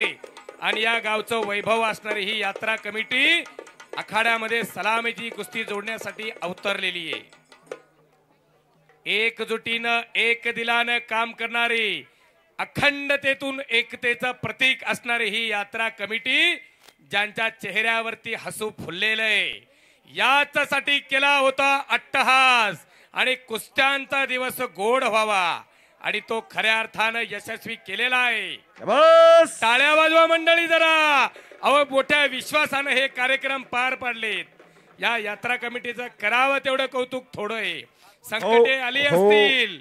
आणि या गावचं वैभव असणारी ही यात्रा कमिटी आखाड्यामध्ये सलामीची कुस्ती जोडण्यासाठी अवतरलेली आहे. एकजुटीनं एक दिलानं काम करणारी अखंडतेतून एकतेचं प्रतीक असणारी ही यात्रा कमिटी ज्यांच्या चेहऱ्यावरती हसू फुललेलं आहे याच्यासाठी केला होता अट्टहास आणि कुस्त्यांचा दिवस गोड व्हावा आणि तो खऱ्या अर्थानं यशस्वी केलेला आहे. टाळ्या वाजवा मंडळी जरा. अहो मोठ्या विश्वासानं हे कार्यक्रम पार पाडलेत. या यात्रा कमिटीचं करावं तेवढं कौतुक थोडं आहे. संकटे आली असतील,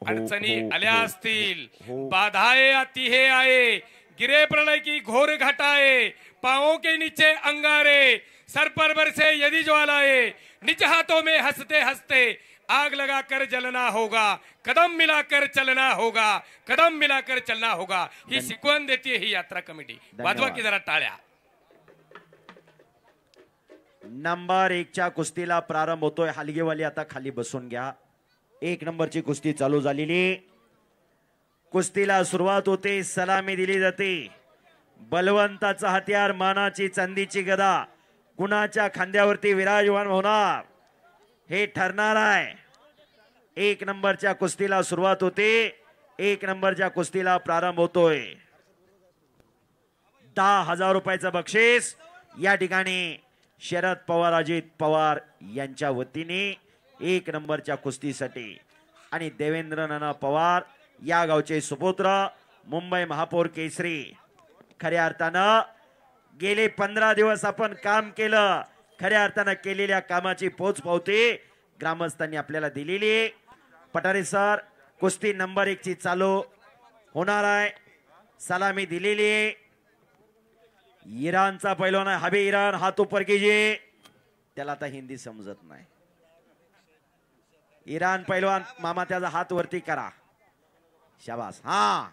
अडचणी आल्या असतील, बाधाएं आती है आए, गिरे प्रलय की घोर घटाए, पांवों के नीचे अंगारे, सर पर बरसे यदि ज्वालाए, निज हाथों में हंसते हंसते आग लगाकर जलना होगा, कदम मिलाकर चलना होगा, कदम मिलाकर चलना होगा. ही शिकवण देते ही यात्रा कमिटी. वाजवा की जरा टाळ्या. नंबर 1 च्या कुस्तीला प्रारंभ होतोय. हलगेवाली आता खाली बसून घ्या. 1 नंबरची कुस्ती चालू झालेली. कुस्तीला सुरुवात होते. सलामी दिली जाते. बलवंताचा हत्यार मानाची चांदीची गदा कुणाच्या खांद्यावरती विराजमान होणार हे ठरणार आहे. 1 नंबरच्या कुस्तीला सुरुवात होते. 1 नंबरच्या कुस्तीला प्रारंभ होतोय. 10,000 रुपयाचं बक्षीस या ठिकाणी शरद पवार अजित पवार यांच्या वतीने 1 नंबरच्या कुस्तीसाठी आणि देवेंद्र नाना पवार या गावचे सुपुत्र मुंबई महापौर केसरी. खऱ्या अर्थानं गेले 15 दिवस आपण काम केलं. खऱ्या अर्थानं केलेल्या कामाची पोचपावती ग्रामस्थांनी आपल्याला दिलेली. पठारे सर कुस्ती नंबर 1 ची चालू होणार आहे. सलामी दिलेली. इराणचा पैलवान आहे हबे इराण. हात ऊपर कीजिए. त्याला आता हिंदी समजत नाही. इराण पैलवान मामा त्याचा हात वरती करा. शाबास. हा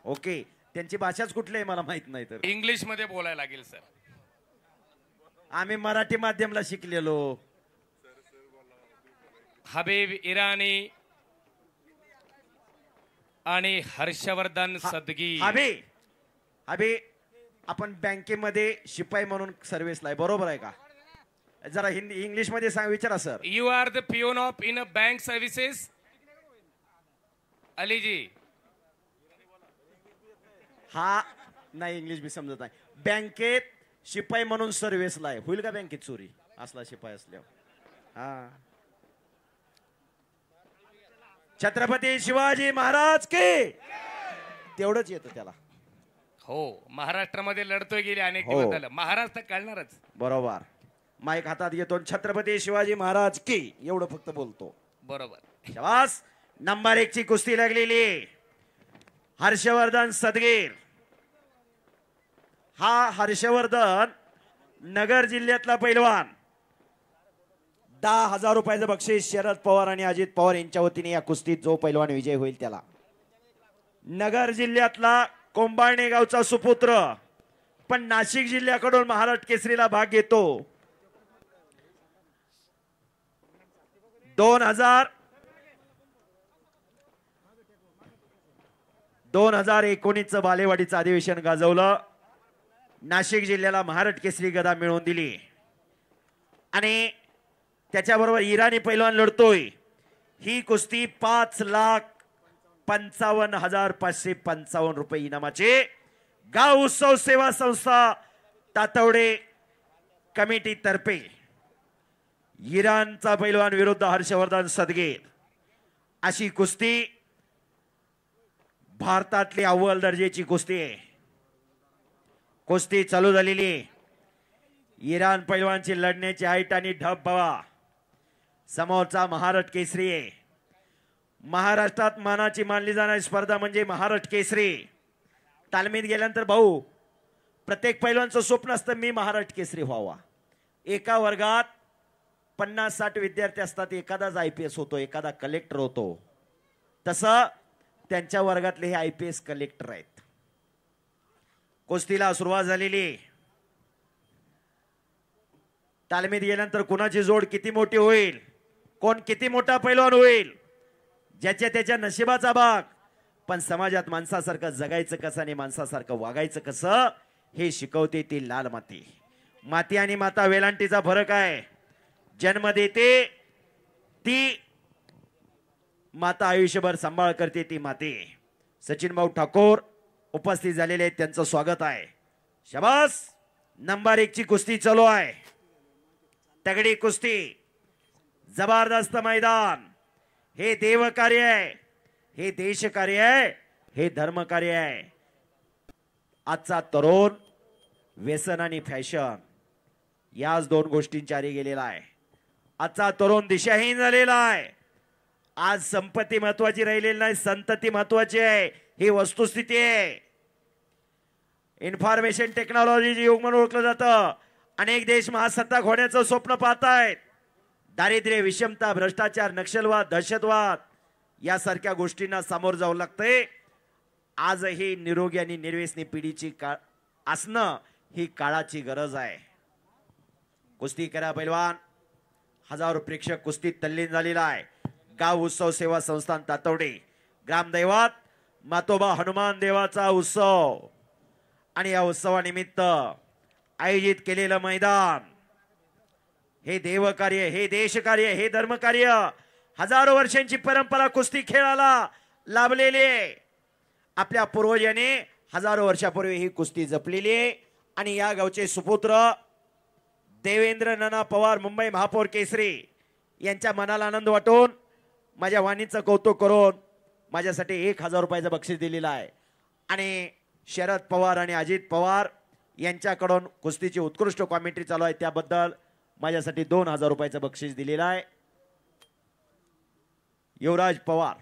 ओके. त्यांची भाषाच कुठली आहे मला माहित नाही. तर इंग्लिश मध्ये बोलायला लागेल सर. आम्ही मराठी माध्यमला शिकलेलो. हबीब इराणी आणि हर्षवर्धन सदगी. हबे आपण बँकेमध्ये शिपाई म्हणून सर्व्हिसला आहे बरोबर आहे का? जरा हिंदी इंग्लिश मध्ये सांग. विचारा sir. You are the peon of in a bank services. अलीजी हा नाही इंग्लिश मी समजत नाही. बँकेत शिपाई म्हणून सर्व्हिसला आहे. होईल का बँकेत चोरी असला शिपाई असल्यावर? हा. छत्रपती शिवाजी महाराज के तेवढंच येतं त्याला. हो महाराष्ट्रामध्ये लढतोय गेले अनेक दिवस झालं. महाराष्ट्र कळणारच. बरोबर. माईक हातात घेतो. छत्रपती शिवाजी महाराज की एवढं फक्त बोलतो. बरोबर. शाबास. नंबर 1 ची कुस्ती लागलेली. हर्षवर्धन सदगीर. हा हर्षवर्धन नगर जिल्ह्यातला पैलवान. 10,000 रुपयाचं बक्षीस शरद पवार आणि अजित पवार यांच्या वतीने या कुस्तीत जो पैलवान विजय होईल त्याला. नगर जिल्ह्यातला कोंबाणे गावचा सुपुत्र पण नाशिक जिल्ह्याकडून महाराष्ट्र केसरीला भाग घेतो. 2019चं बालेवाडीचं अधिवेशन गाजवलं. नाशिक जिल्ह्याला महाराष्ट्र केसरी गदा मिळवून दिली आणि त्याच्याबरोबर इराणी पैलवान लढतोय. ही कुस्ती 5,55,555 रुपये इनामाचे गाव उत्सव सेवा संस्था तातवडे कमिटी तर्फे इराणचा पैलवान विरुद्ध हर्षवर्धन सदगीर अशी कुस्ती भारतातली अव्वल दर्जाची कुस्ती आहे. कुस्ती चालू झालेली. इराण पैलवानची लढण्याची हाईट आणि ढब बवा. समोरचा महाराष्ट्र केसरी आहे. महाराष्ट्रात मानाची मानली जाणारी स्पर्धा म्हणजे महाराष्ट्र केसरी. तालमीत गेल्यानंतर भाऊ प्रत्येक पैलवानचं स्वप्न असतं मी महाराष्ट्र केसरी व्हावा. एका वर्गात 50-60 विद्यार्थी असतात. एखादाच IPS होतो, एखादा कलेक्टर होतो. तसं त्यांच्या वर्गातले हे IPS कलेक्टर आहेत. कुस्तीला सुरुवात झालेली. तालमीत गेल्यानंतर कुणाची जोड किती मोठी होईल, कोण किती मोठा पैलवान होईल, ज्याच्या त्याच्या नशिबाचा भाग. पण समाजात माणसासारखं जगायचं कसं आणि माणसासारखं वागायचं कसं हे शिकवते ती लाल माती. माती आणि माता वेलांटीचा फरक आहे. जन्म देते ती माता, आयुष्यभर सांभाळ करते ती माती. सचिन भाऊ ठाकूर उपस्थित झालेले आहेत, त्यांचं स्वागत आहे. शाबास. नंबर 1 ची कुस्ती चालू आहे. तगडी कुस्ती, जबरदस्त मैदान. हे देव कार्य आहे, हे देश कार्य आहे, हे धर्म कार्य आहे. आजचा तरुण व्यसन आणि फॅशन याच 2 गोष्टींच्या आरी गेलेला आहे. आजचा तरुण दिशाहीन झालेला आहे. आज संपत्ती महत्वाची राहिलेली नाही, संतती महत्वाची आहे. ही वस्तुस्थिती आहे. इन्फॉर्मेशन टेक्नॉलॉजी युग म्हणून ओळखलं जातं. अनेक देश महासत्ताक होण्याचं स्वप्न पाहतायत. दारिद्र्य, विषमता, भ्रष्टाचार, नक्षलवाद, दहशतवाद यासारख्या गोष्टींना सामोरं जावं लागतंय. आजही निरोगी आणि निर्व्यसनी पिढीची असणं ही काळाची गरज आहे. कुस्ती करा पैलवान. हजारो प्रेक्षक कुस्तीत तल्लीन झालेला आहे. गाव उत्सव सेवा संस्थान तातवडे, ग्रामदैवत मातोबा हनुमान देवाचा उत्सव आणि या उत्सवानिमित्त आयोजित केलेलं मैदान. हे देवकार्य, हे देशकार्य, हे धर्मकार्य. हजारो वर्षांची परंपरा कुस्ती खेळाला लाभलेली आहे. आपल्या पूर्वजांनी हजारो वर्षापूर्वी ही कुस्ती जपलेली आहे. आणि या गावचे सुपुत्र देवेंद्र नाना पवार, मुंबई महापौर केसरी यांच्या मनाला आनंद वाटून माझ्या वाणीचं कौतुक करून माझ्यासाठी 1000 रुपयाचं बक्षीस दिलेलं आहे. आणि शरद पवार आणि अजित पवार यांच्याकडून कुस्तीची उत्कृष्ट कॉमेंट्री चालू आहे, त्याबद्दल माझ्यासाठी 2000 रुपयाचं बक्षीस दिलेलं आहे. युवराज पवार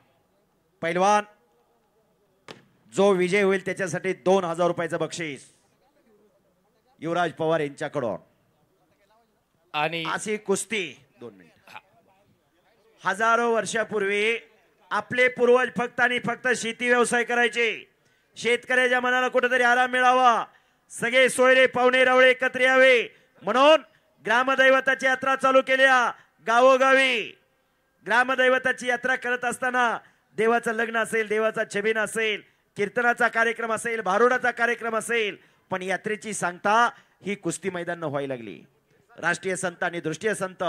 पैलवान, जो विजय होईल त्याच्यासाठी 2000 रुपयाचं बक्षीस युवराज पवार यांच्याकडून. आणि अशी कुस्ती 2 मिनिट. हजारो वर्षापूर्वी आपले पूर्वज फक्त आणि फक्त शेती व्यवसाय करायचे. शेतकऱ्याच्या मनाला कुठेतरी आराम मिळावा, सगळे सोयरे पाहुणे रावळे एकत्र यावे म्हणून ग्रामदैवताची यात्रा चालू केल्या. गावोगावी ग्रामदैवताची यात्रा करत असताना देवाचं लग्न असेल, देवाचा छबिना असेल, कीर्तनाचा कार्यक्रम असेल, भारुडाचा कार्यक्रम असेल, पण यात्रेची सांगता ही कुस्ती मैदान व्हायला लागली. राष्ट्रीय संत आणि दृष्टीय संत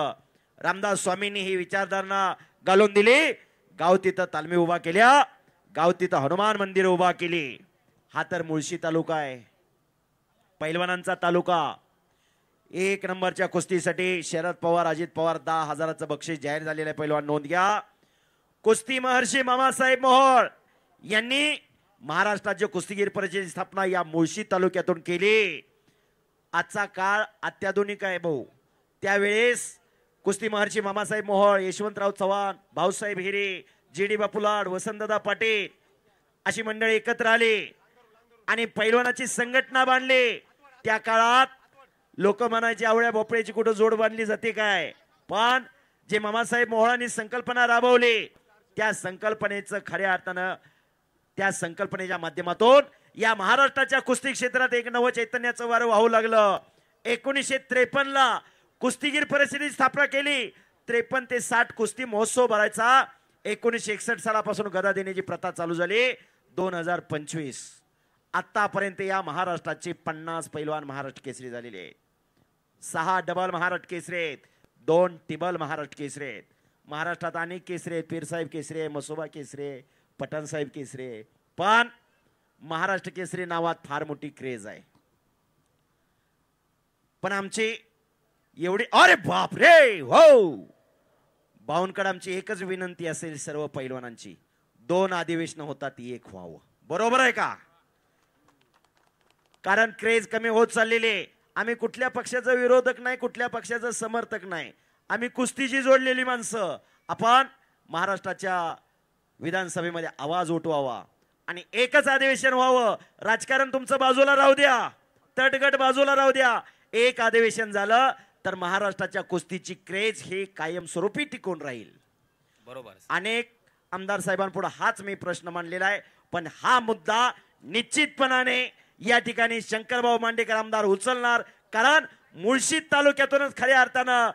रामदास स्वामींनी ही विचारधारणा घालून दिली. गाव तिथं तालमी उभा केल्या, गाव तिथं हनुमान मंदिर उभा केली. हा तर मुळशी तालुका आहे, पैलवानांचा तालुका. 1 नंबरच्या कुस्तीसाठी शरद पवार, अजित पवार 10,000चं बक्षीस जाहीर झालेलं आहे. पैलवान नोंद घ्या. कुस्ती महर्षी मामासाहेब मोहोळ यांनी महाराष्ट्राच्या कुस्तीगीर परिषदेची स्थापना या मुळशी तालुक्यातून केली. आजचा काळ अत्याधुनिक आहे भाऊ. त्यावेळेस कुस्ती महर्षी मामासाहेब मोहोळ, यशवंतराव चव्हाण, भाऊसाहेब हिरे, जी.डी. बापुलाड, वसंतदादा पाटील अशी मंडळी एकत्र आली आणि पैलवानाची संघटना बांधली. त्या काळात लोक म्हणायचे आवळ्या भोपळ्याची कुठं जोड बांधली जाते काय, पण जे मामासाहेब मोहोळांनी संकल्पना राबवली त्या संकल्पनेचं खऱ्या अर्थानं त्या संकल्पनेच्या माध्यमातून या महाराष्ट्राच्या कुस्ती क्षेत्रात एक नव चैतन्याचं वारं वाहू लागलं. 1953 ला कुस्तीगीर परिषदेची स्थापना केली. 53 ते 60 कुस्ती महोत्सव भरायचा. 1961 सालापासून गदा देण्याची प्रथा चालू झाली. 2025 आतापर्यंत या महाराष्ट्राचे 50 पैलवान महाराष्ट्र केसरी झालेले आहेत. 6 डबल महाराष्ट्र केसरी आहेत, 2 टिबल महाराष्ट्र केसरी आहेत. महाराष्ट्रात अनेक केसरी आहेत. पीरसाहेब केसरी आहे, मसोबा केसरी आहे, पठाणसाहेब केसरी आहे, पण महाराष्ट्र केसरी नावात फार मोठी क्रेज आहे. पण आमची एवढी, अरे बाप रे, हो भाऊंकडे आमची एकच विनंती असेल सर्व पैलवानांची, 2 अधिवेशन होतात, 1 व्हावं. बरोबर आहे का? कारण क्रेज कमी होत चाललेली. आम्ही कुठल्या पक्षाचा विरोधक नाही, कुठल्या पक्षाचा समर्थक नाही. आम्ही कुस्तीची जोडलेली माणसं. आपण महाराष्ट्राच्या विधानसभेमध्ये आवाज उठवावा आणि एकच अधिवेशन व्हावं. राजकारण तुमचं बाजूला राहू द्या, तटगट बाजूला राहू द्या. एक अधिवेशन झालं तर महाराष्ट्राच्या कुस्तीची क्रेज हे कायमस्वरूपी टिकून राहील. बरोबर. अनेक आमदार साहेबांपुढे हाच मी प्रश्न मांडलेला आहे, पण हा मुद्दा निश्चितपणाने या ठिकाणी शंकरभाऊ मांडेकर आमदार उचलणार. कारण मुळशी तालुक्यातूनच खऱ्या अर्थानं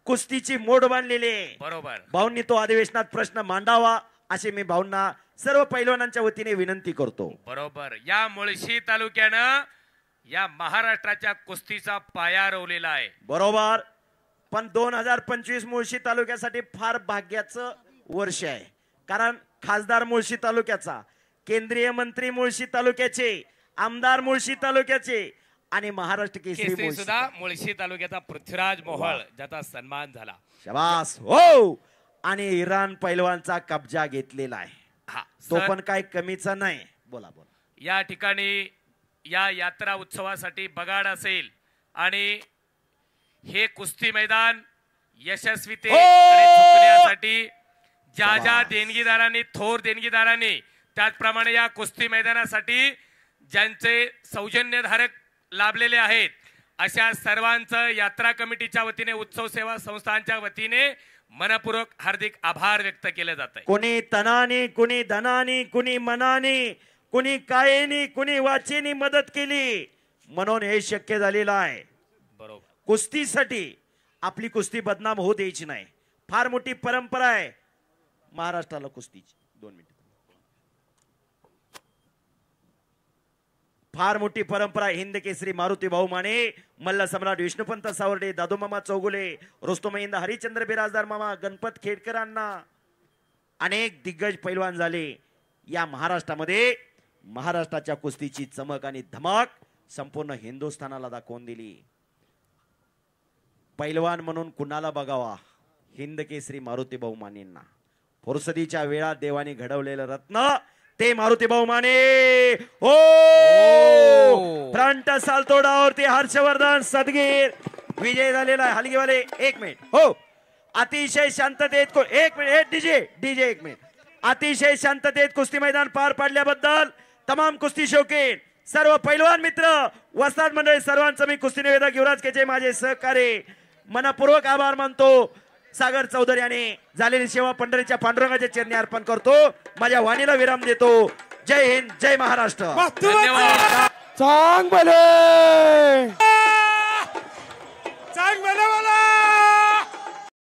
कुस्तीची मोड बांधलेली आहे. बरोबर. भाऊंनी तो अधिवेशनात प्रश्न मांडावा असे मी भाऊंना सर्व पैलवानांच्या वतीने विनंती करतो. बरोबर. या मुळशी तालुक्यानं या महाराष्ट्राच्या कुस्तीचा पाया रोवलेला आहे. बरोबर. पण 2025 मुळशी तालुक्यासाठी फार भाग्याचं वर्ष आहे. कारण खासदार मुळशी तालुक्याचा, केंद्रीय मंत्री मुळशी तालुक्याचे, आमदार मुळशी तालुक्याचे आणि महाराष्ट्र केसरी सुद्धा मुळशी तालुक्याचा पृथ्वीराज मोहोळ ज्याचा सन्मान झाला. शाबास हो. आणि इराण पैलवानचा कब्जा घेतलेला आहे. हा, तो पण काय कमीचा नाही. बोला बोला. या ठिकाणी या यात्रा उत्सवासाठी बगाड असेल आणि हे कुस्ती मैदान यशस्वीतेकडे झुकण्यासाठी ज्या देणगीदारांनी, थोर देणगीदारांनी, त्याचप्रमाणे या कुस्ती मैदानासाठी ज्यांचे सौजन्यधारक लाभलेले आहेत अशा सर्वांचं यात्रा कमिटीच्या वतीने, उत्सव सेवा संस्थांच्या वतीने मनपूर्वक हार्दिक आभार व्यक्त केले जात आहे. कोणी तनाने, कोणी धनाने, कोणी मनाने, कोणी कायेने, कोणी वाचेने मदत केली म्हणून हे शक्य झालेलं आहे. बरोबर. कुस्तीसाठी आपली कुस्ती बदनाम होऊ द्यायची नाही. फार मोठी परंपरा आहे महाराष्ट्राला कुस्तीची. 2 मिनिट. फार मोठी परंपरा. हिंद केसरी मारुती भाऊ माने, मल्ल सम्राट विष्णुपंत सावर्डे, दादूमामा चौगुले, रोस्तोमहिंद हरिचंद्र बिराजदार मामा, गणपत खेडकरांना अनेक दिग्गज पैलवान झाले. या महाराष्ट्रामध्ये महाराष्ट्राच्या कुस्तीची चमक आणि धमक संपूर्ण हिंदुस्थानाला दाखवून दिली. पैलवान म्हणून कुणाला बघावा? हिंद केसरी मारुती भाऊ मानेंना. फुरसतीच्या वेळात देवाने घडवलेलं रत्न ते मारुती भाऊ माने. हो, फ्रंट सालतोडावरती हर्षवर्धन सदगीर विजय झालेला आहे. हलगीवाले 1 मिनिट. हो, अतिशय शांततेत एक मिनिट. DJ 1 minute. अतिशय शांततेत कुस्ती मैदान पार पाडल्याबद्दल तमाम कुस्ती शौकीन, सर्व पैलवान मित्र, वस्ताद मंडळी सर्वांचं मी कुस्ती निवेदक युवराज केचे माझे सहकारी मनपूर्वक आभार मानतो. सागर चौधरी यांनी झालेली सेवा पंढरीच्या पांडुरंगाच्या चरणी अर्पण करतो. माझ्या वाणीला विराम देतो. जय हिंद, जय महाराष्ट्र. धन्यवाद. चांग भले.